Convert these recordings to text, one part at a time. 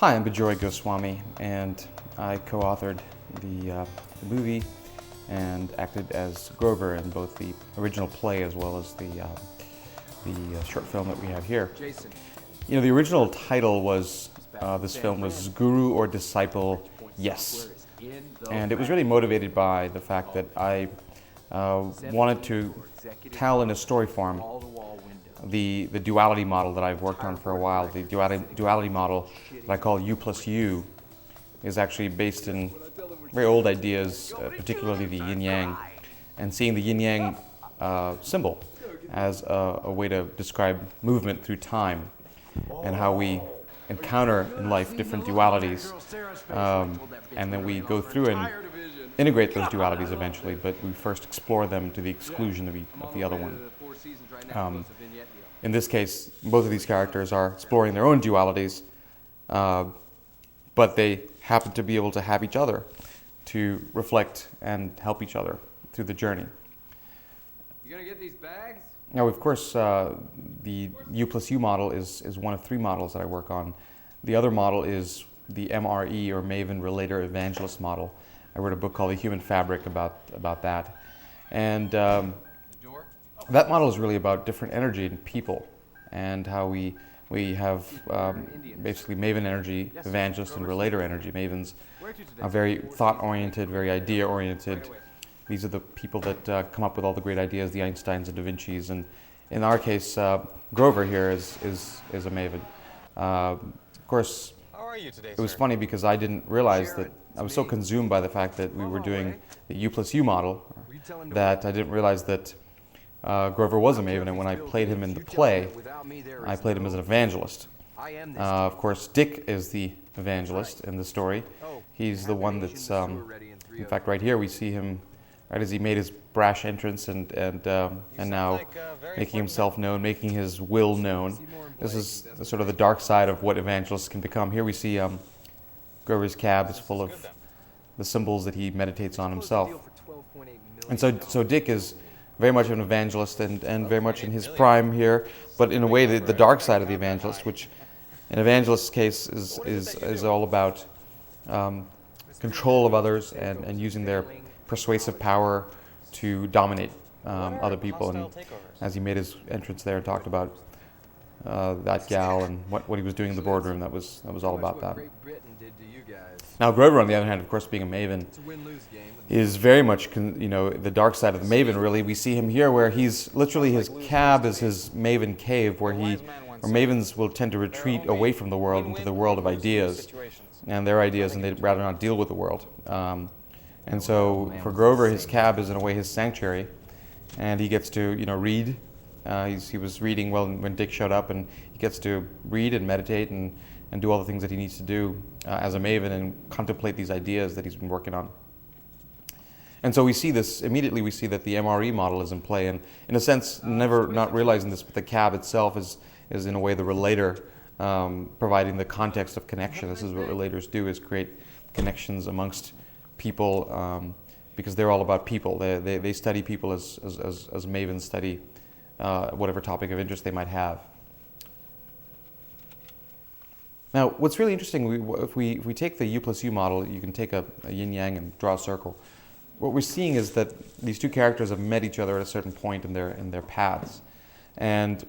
Hi, I'm Bijoy Goswami, and I co-authored the movie and acted as Grover in both the original play as well as the short film that we have here. You know, the original title was, this film was Guru or Disciple, Yes. And it was really motivated by the fact that I wanted to tell in a story form the duality model that I've worked on for a while. The duality model that I call youPlusU is actually based in very old ideas, particularly the yin-yang, and seeing the yin-yang symbol as a way to describe movement through time and how we encounter in life different dualities, and then we go through and integrate those dualities eventually, but we first explore them to the exclusion of the other one. In this case, both of these characters are exploring their own dualities, but they happen to be able to have each other to reflect and help each other through the journey. You gonna get these bags? Now, of course, the youPlusU model is one of three models that I work on. The other model is the MRE, or Maven Relator Evangelist model. I wrote a book called The Human Fabric about that. And that model is really about different energy in people and how we have basically Maven energy, Evangelist, and Relator energy. Mavens are very thought-oriented, very idea-oriented. These are the people that come up with all the great ideas, the Einsteins and Da Vincis. And in our case, Grover here is a Maven. Of course, it was funny because I didn't realize that I was so consumed by the fact that we were doing the youPlusU model that I didn't realize that Grover was a Maven, and when I played him in the play, I played him as an evangelist. Of course, Dick is the evangelist in the story. He's the one that's, in fact, right here we see him right as he made his brash entrance and now making himself known, making his will known. This is sort of the dark side of what evangelists can become. Here we see Grover's cab is full of the symbols that he meditates on himself. And so Dick is very much an evangelist and very much in his prime here, but in a way the dark side of the evangelist, which in evangelist's case is all about control of others and using their persuasive power to dominate other people. And as he made his entrance there and talked about that gal and what he was doing in the boardroom, that was all about that. Now Grover, on the other hand, of course, being a Maven, is very much, the dark side of the Maven, really. We see him here where he's literally, his cab is his Maven cave, where Mavens will tend to retreat away from the world into the world of ideas and their ideas, and they'd rather not deal with the world. And so for Grover, his cab is in a way his sanctuary, and he gets to read. He was reading when Dick showed up, and he gets to read and meditate and do all the things that he needs to do as a Maven and contemplate these ideas that he's been working on. And so we see this, immediately we see that the MRE model is in play, and in a sense, not realizing this, but the cab itself is in a way the relator, providing the context of connection. This is what relators do, is create connections amongst people, because they're all about people. They study people as Mavens study whatever topic of interest they might have. Now, what's really interesting, if we take the youPlusU model, you can take a yin-yang and draw a circle. What we're seeing is that these two characters have met each other at a certain point in their paths, and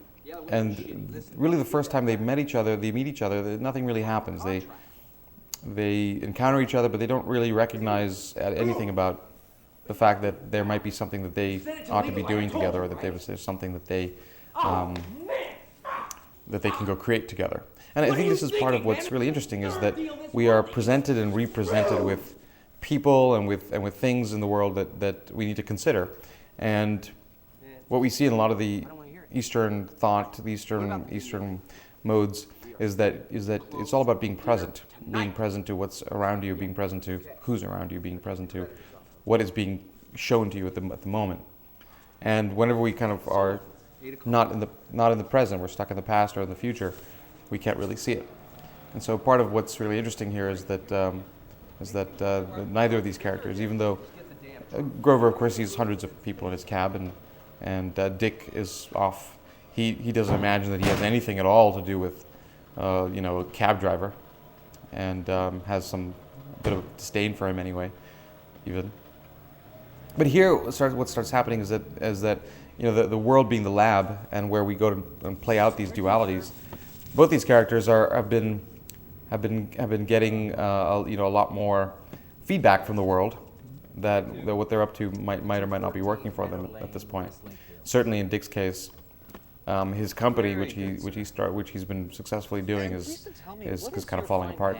really the first time they meet each other, nothing really happens. They encounter each other, but they don't really recognize anything about the fact that there might be something that they ought to be doing together, or that there's something that they can go create together. And I think this is part of what's really interesting, is that we are presented and represented with people and with things in the world that we need to consider. And what we see in a lot of the Eastern thought, the Eastern modes, is that it's all about being present to what's around you, being present to who's around you, being present to what is being shown to you at the moment. And whenever we kind of are not in the present, we're stuck in the past or in the future, we can't really see it. And so part of what's really interesting here is that neither of these characters, even though Grover, of course, sees hundreds of people in his cab, and Dick is off. He doesn't imagine that he has anything at all to do with a cab driver. and has some bit of disdain for him anyway, even. But here, what starts happening is that the world being the lab and where we go to and play out these dualities. Both these characters have been getting a lot more feedback from the world that what they're up to might or might not be working for them at this point. Certainly in Dick's case, his company, which he's been successfully doing, is kind of falling apart.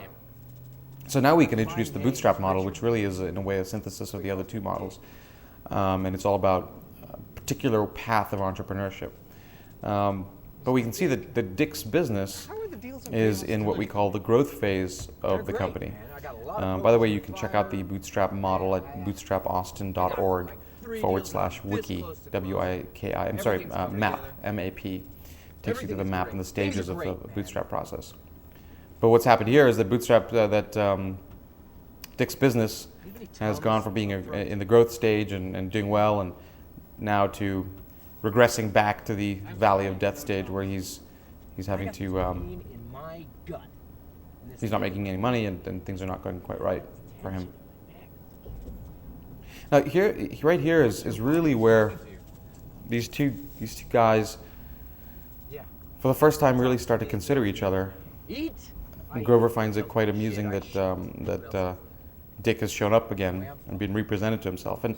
So now we can introduce the Bootstrap model, which really is in a way a synthesis of the other two models, and it's all about a particular path of entrepreneurship. But we can see that Dick's business is in what we call the growth phase of the company. By the way, you can check out the Bootstrap model at bootstrapaustin.org/wiki, W-I-K-I, map, M-A-P. Takes you to the map and the stages of the Bootstrap process. But what's happened here is that Dick's business has gone from being in the growth stage and doing well, and now to regressing back to the valley of death stage, where he's having to he's not making any money, and things are not going quite right for him. Now right here is really where these two guys for the first time really start to consider each other. And Grover finds it quite amusing that Dick has shown up again and been represented to himself, and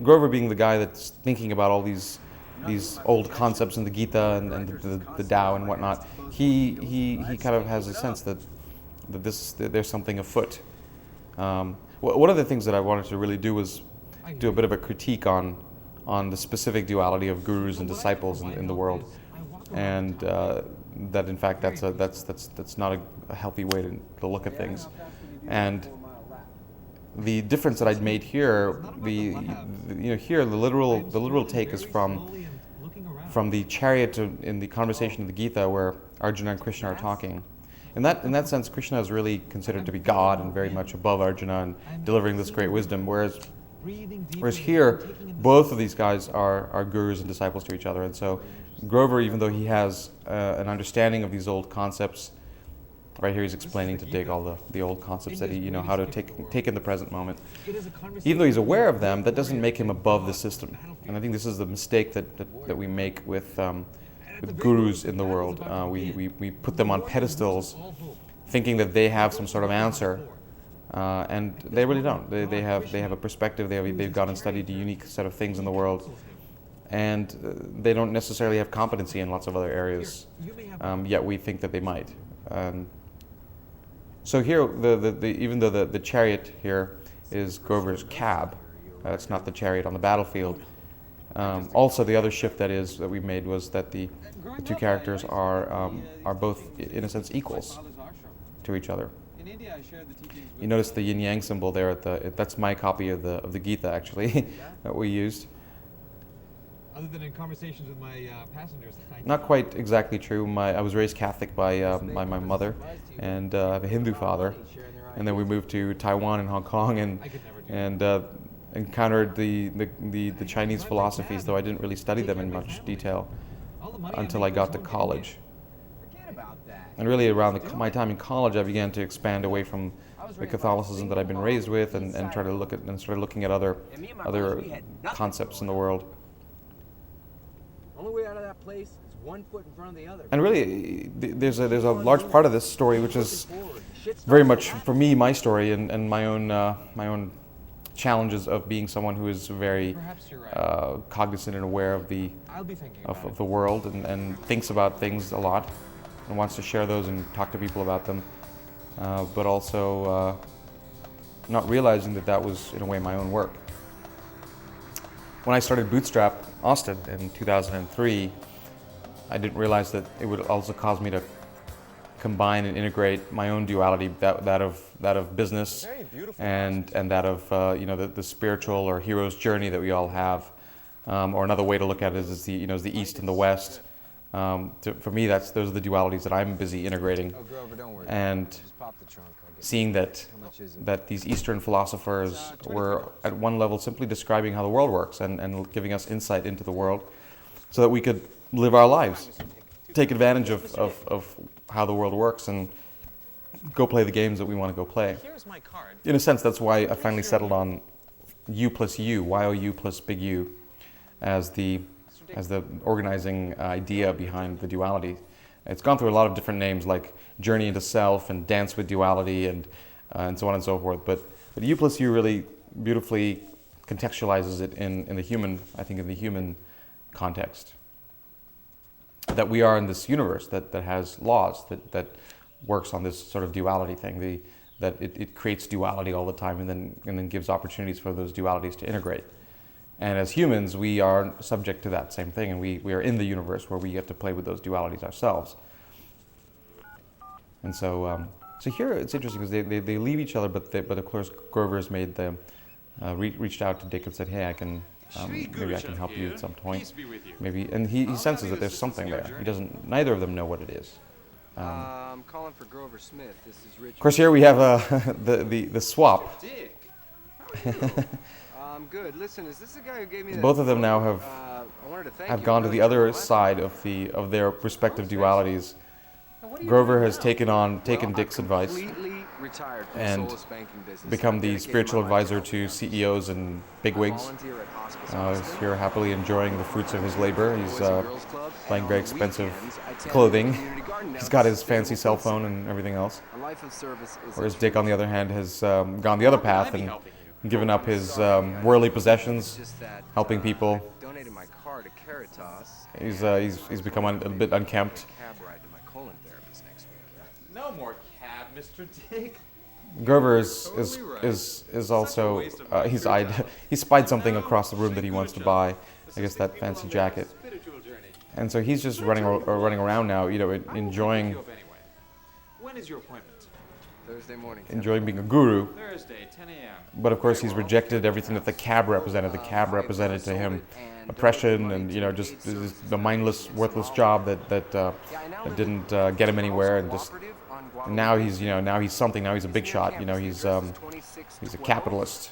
Grover, being the guy that's thinking about all these old concepts in the Gita and the Tao and whatnot, he kind of has a sense that there's something afoot. One of the things that I wanted to really do was do a bit of a critique on the specific duality of gurus and disciples in the world, and that in fact that's not a healthy way to look at things. And the difference that I'd made here, here the literal take is from the chariot in the conversation of the Gita, where Arjuna and Krishna are talking. In that sense, Krishna is really considered to be God and very much above Arjuna and delivering this great wisdom, whereas here, both of these guys are gurus and disciples to each other. And so Grover, even though he has an understanding of these old concepts, right here he's explaining to Dick all the old concepts that he how to take in the present moment. Even though he's aware of them, that doesn't make him above the system. And I think this is the mistake that we make with gurus in the world. We put them on pedestals, thinking that they have some sort of answer, and they really don't. They have a perspective. They've gone and studied a unique set of things in the world, and they don't necessarily have competency in lots of other areas. Yet we think that they might. So here, even though the chariot here is Grover's cab, it's not the chariot on the battlefield. Also, the other shift that we made was that the two characters are both, in a sense, equals to each other. You notice the yin yang symbol there that's my copy of the Gita, actually, that we used. Other than in conversations with my passengers. Not quite exactly true. I was raised Catholic by my mother, and I have a Hindu father. And then we moved to Taiwan and Hong Kong, and encountered the Chinese philosophies, though I didn't really study them in much detail until I got to college. And really around my time in college, I began to expand away from the Catholicism that I've been raised with, and started looking at other concepts in the world. Only way out of that place is one foot in front of the other. And really, there's a large part of this story which is very much, for me, my story and my own challenges of being someone who is very cognizant and aware of the world and thinks about things a lot and wants to share those and talk to people about them, but also not realizing that was, in a way, my own work. When I started Bootstrap Austin in 2003, I didn't realize that it would also cause me to combine and integrate my own duality, that of business and that of the spiritual or hero's journey that we all have, or another way to look at it is the East and the West. For me, those are the dualities that I'm busy integrating, and seeing that these Eastern philosophers were at one level simply describing how the world works and giving us insight into the world so that we could live our lives, take advantage of how the world works, and go play the games that we want to go play. Here's my card. In a sense, that's why I finally settled on youPlusU, YOU plus big U, as the organizing idea behind the duality. It's gone through a lot of different names like Journey into Self and Dance with Duality and so on and so forth. But youPlusU really beautifully contextualizes it in the human, I think, in the human context. That we are in this universe that has laws, that works on this sort of duality thing. That it creates duality all the time and then gives opportunities for those dualities to integrate. And as humans, we are subject to that same thing, and we are in the universe where we get to play with those dualities ourselves. And so here it's interesting because they leave each other, but of course Grover has made them reached out to Dick and said, "Hey, I can maybe I can help you at some point." Maybe, and he senses that there's something there. He doesn't. Neither of them know what it is. I'm calling for Grover Smith. This is Richard. Of course, here we have the swap. Dick. I'm good. Listen, is this the guy who gave me that Both of them now I wanted to thank have you. gone I'm to really the other glad. side of their respective dualities. Grover has taken Dick's advice Completely retired from and Solus banking business. become I've the dedicated spiritual my life advisor to to help CEOs and I bigwigs. volunteer at hospice He's hospital, here happily enjoying the fruits of his labor. He's Boys and Girls Club, buying and very on the expensive weekends, I tend clothing. to the community garden He's down got at his fancy cell Sustainable phone and everything else. A life of service is Whereas a Dick, on the other hand, has gone the other path and helping you? given up his worldly It's possessions, just that, helping people. I donated my car to Caritas. He's become a bit unkempt. Cab ride to my colon therapist next week. No more cab, Mr. Dick. Grover is also he spied something across the room that he wants to buy. I guess that fancy jacket. Spiritual journey. And so he's just running around now, enjoying When is your appointment? Thursday morning. enjoying being a guru. Thursday, 10 a.m. But of course, he's rejected everything that the cab represented. The cab represented to him oppression and just the mindless, worthless job that didn't get him anywhere. And just now he's something. Now he's a big shot. He's a capitalist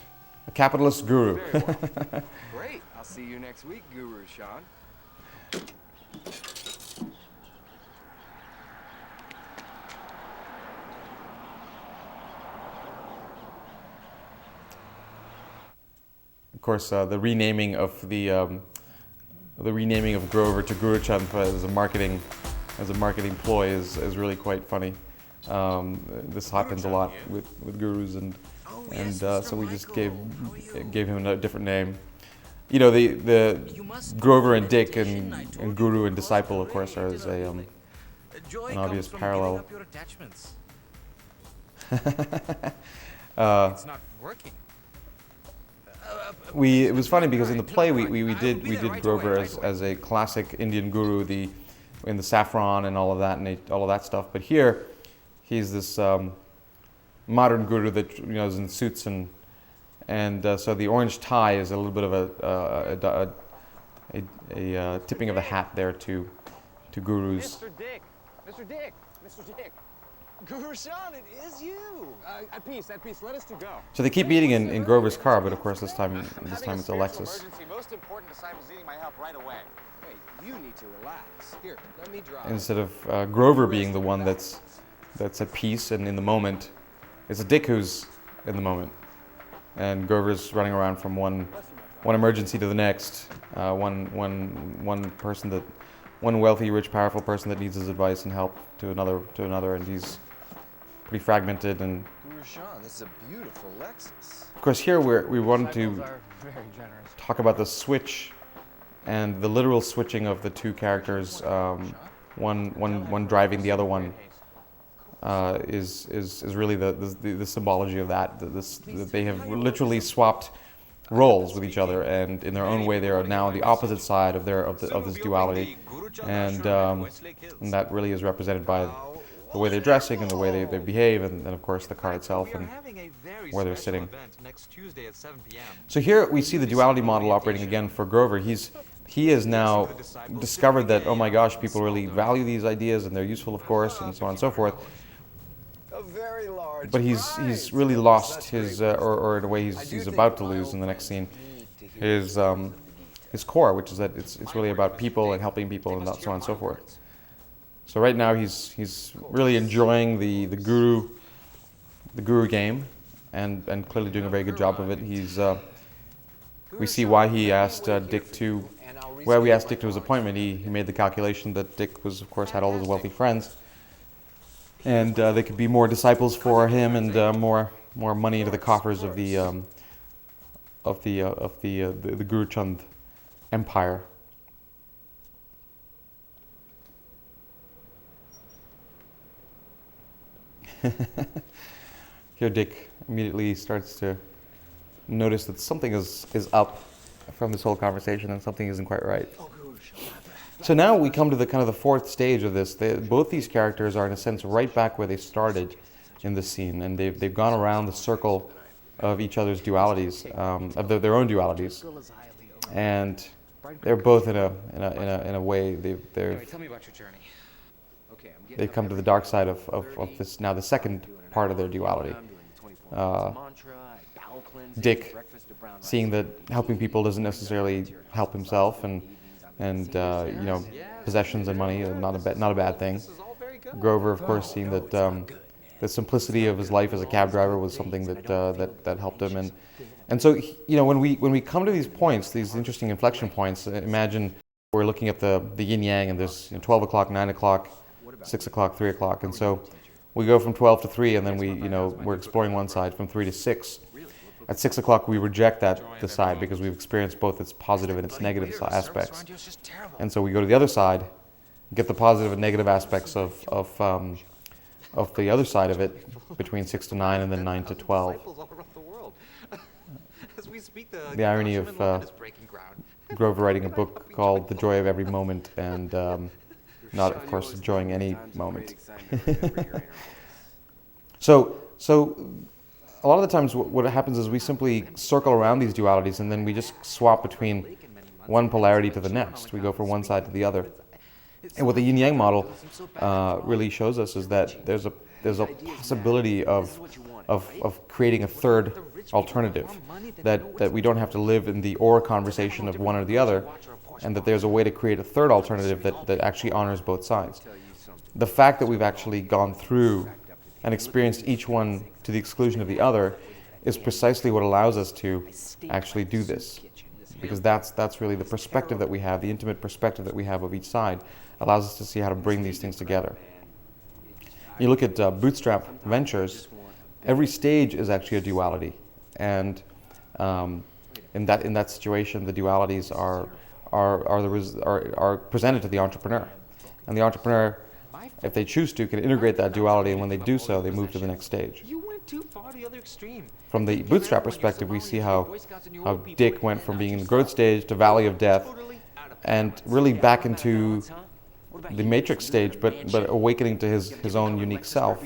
guru. Great. I'll see you next week, Guru Sean. Of course, the renaming of Grover to Guru Chandra as a marketing ploy is really quite funny. This happens a lot with gurus, and so we just gave him a different name. The Grover and Dick and Guru and Disciple, of course, are an obvious parallel. It's not working. It was funny because in the play we did Grover as a classic Indian guru, in the saffron and all of that and all of that stuff. But here, he's this modern guru that is in suits and so the orange tie is a little bit of a tipping of the hat there to gurus. Mr. Dick. Mr. Dick. Mr. Dick. Guru Sean, it is you. At peace. Let us two go. So they keep meeting in Grover's car, but of course this time it's Alexis. Most important disciples needing my help right away. Wait, you need to relax. Here, let me drive. Instead of Grover being the one that's at peace and in the moment, it's Dick who's in the moment, and Grover's running around from one emergency to the next, one wealthy, rich, powerful person that needs his advice and help to another, and he's pretty fragmented. And Guru Sean, this is a beautiful Lexus. of course here we wanted to talk about the switch and the literal switching of the two characters, one driving, the other one is really the symbology of that. That they have literally swapped roles with each other, and in their own way they are now on the opposite side of this duality, and that really is represented by the way they're dressing and the way they behave, and of course the car itself and where they're sitting. Next Tuesday at 7 p.m. So here we see the duality model operating again for Grover. He has now discovered that, oh my gosh, people really value these ideas and they're useful, of course, and so on and so forth. A very large But he's really lost his, or in a way he's about to lose in the next scene, his core, which is that it's really about people and helping people and so on and so forth. So right now he's really enjoying the guru game, and clearly doing a very good job of it. We see why he asked Dick to. Well, we asked Dick to his appointment. He made the calculation that Dick was, of course, had all those wealthy friends, and they could be more disciples for him, and more money into the coffers of the Guru Chand empire. Here, Dick immediately starts to notice that something is up from this whole conversation, and something isn't quite right. So now we come to the kind of the fourth stage of this. Both these characters are in a sense right back where they started in the scene, and they've gone around the circle of each other's dualities, of their own dualities, and they're both in a way Anyway, tell me about your journey. Okay, I'm getting they've come to the dark side of this now, the second part of their duality. Dick, seeing that helping people doesn't necessarily help himself, and possessions and money are not a bad thing. Grover, of course, seeing that the simplicity of his life as a cab driver was something that helped him, and so when we come to these points, these interesting inflection points, imagine we're looking at the yin yang, and there's 12 o'clock, 9 o'clock, 6 o'clock, 3 o'clock, and so we go from 12 to 3, and then we're exploring one side from 3 to 6. At 6 o'clock, we reject the side because we've experienced both its positive and its negative aspects. And so we go to the other side, get the positive and negative aspects of the other side of it between 6 to 9 and then 9 to 12. The irony of Grover writing a book called The Joy of Every Moment, and not, of course, enjoying any moment. So a lot of the times what happens is we simply circle around these dualities, and then we just swap between one polarity to the next. We go from one side to the other. And what the yin-yang model really shows us is that there's a possibility of creating a third alternative, that we don't have to live in the or conversation of one or the other, and that there's a way to create a third alternative that actually honors both sides. The fact that we've actually gone through and experienced each one to the exclusion of the other is precisely what allows us to actually do this, because that's really the perspective that we have, the intimate perspective that we have of each side allows us to see how to bring these things together. You look at Bootstrap Ventures, every stage is actually a duality, and in that situation, the dualities are presented to the entrepreneur, and the entrepreneur, if they choose to, can integrate that duality, and when they do so, they move to the next stage. From the Bootstrap perspective, we see how Dick went from being in the growth stage to Valley of Death, and really back into the Matrix stage, but awakening to his own unique self.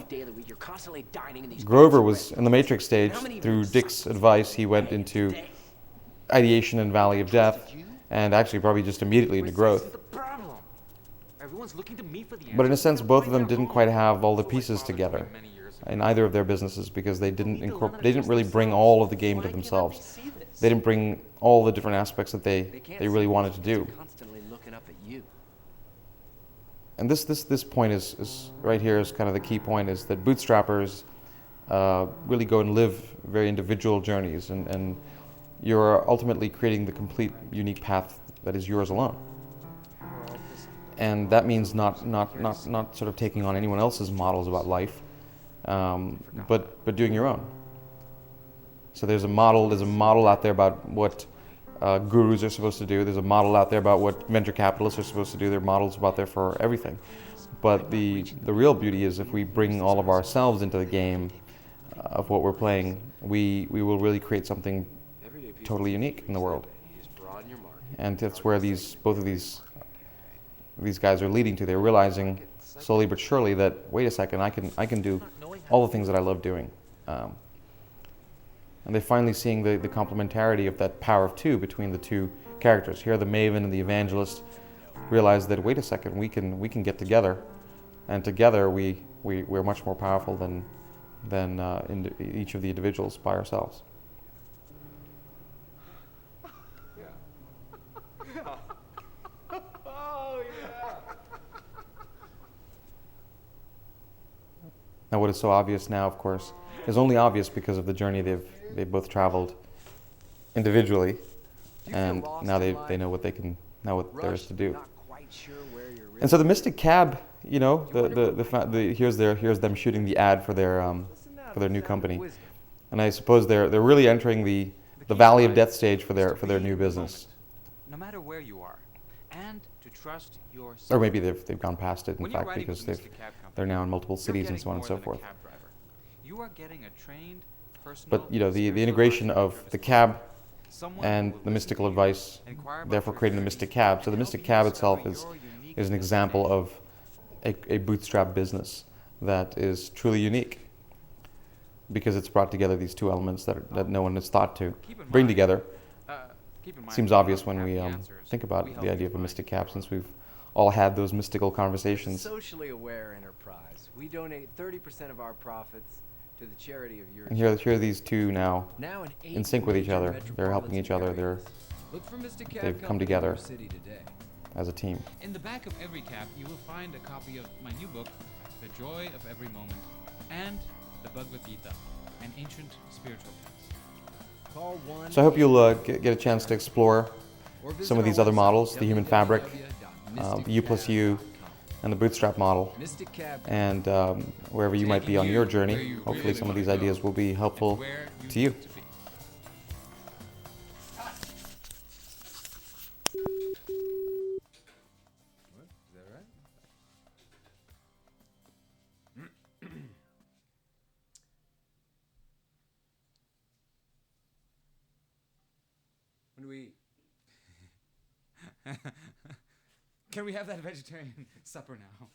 Grover was in the Matrix stage. Through Dick's advice, he went into ideation and Valley of Death, and actually probably just immediately into growth. But in a sense, both of them didn't quite have all the pieces together in either of their businesses, because they didn't really bring all of the game to themselves. They didn't bring all the different aspects that they really wanted to do. And this point is right here is kind of the key point, is that bootstrappers really go and live very individual journeys, and you're ultimately creating the complete unique path that is yours alone. And that means not sort of taking on anyone else's models about life, but doing your own. So there's a model out there about what gurus are supposed to do. There's a model out there about what venture capitalists are supposed to do. There are models out there for everything. But the real beauty is if we bring all of ourselves into the game of what we're playing, we will really create something totally unique in the world. And that's where both of these guys are leading to. They're realizing slowly but surely that, wait a second, I can do all the things that I love doing. And they're finally seeing the complementarity of that power of two between the two characters. Here the maven and the evangelist realize that, wait a second, we can get together, and together we're much more powerful than each of the individuals by ourselves. what is so obvious now, of course, is only obvious because of the journey they've both traveled individually, and now they know what there is to do. And so the Mystic Cab, you know, here's them shooting the ad for their new company, and I suppose they're really entering the valley of death stage for their new business. No matter where you are, and to trust yourself. Or maybe they've gone past it, in When you're fact, riding because with the Mystic Cab Company, they're now in multiple you're cities and getting so on and more so than a forth. cab driver. You are getting a trained, personal, But you know, the spiritual integration advisor of at your the disposal. cab Someone and who will the listen mystical to you, advice, inquire about therefore your creating the journey, Mystic Cab. So the and Mystic help you Cab itself discover your unique is an example destination. of a bootstrap business that is truly unique, because it's brought together these two elements that no one has thought to Keep in bring mind- together. Keep in mind Seems that you obvious don't when have we the answers. think about We the help idea you of a find Mystic them. Cab, since we've all had those mystical conversations. Socially aware enterprise. We donate 30% of our profits to the charity of your And here are these two now Now in sync with each other. They're helping each other. Look for Mr. Cab They've come Company in together. your city today. As a team. In the back of every cab, you will find a copy of my new book, The Joy of Every Moment, and the Bhagavad Gita, an ancient spiritual text. Call 1 So I hope you'll get a chance to explore or visit some of our these other website, models, the human fabric, the www.mysticCab.com. youPlusU, and the Bootstrap model. Mystic Cab And wherever you might be on your journey, Where you hopefully really some of wanna these go, ideas will be helpful and where you to you. need to be. Is that right? When do we eat? Can we have that vegetarian supper now?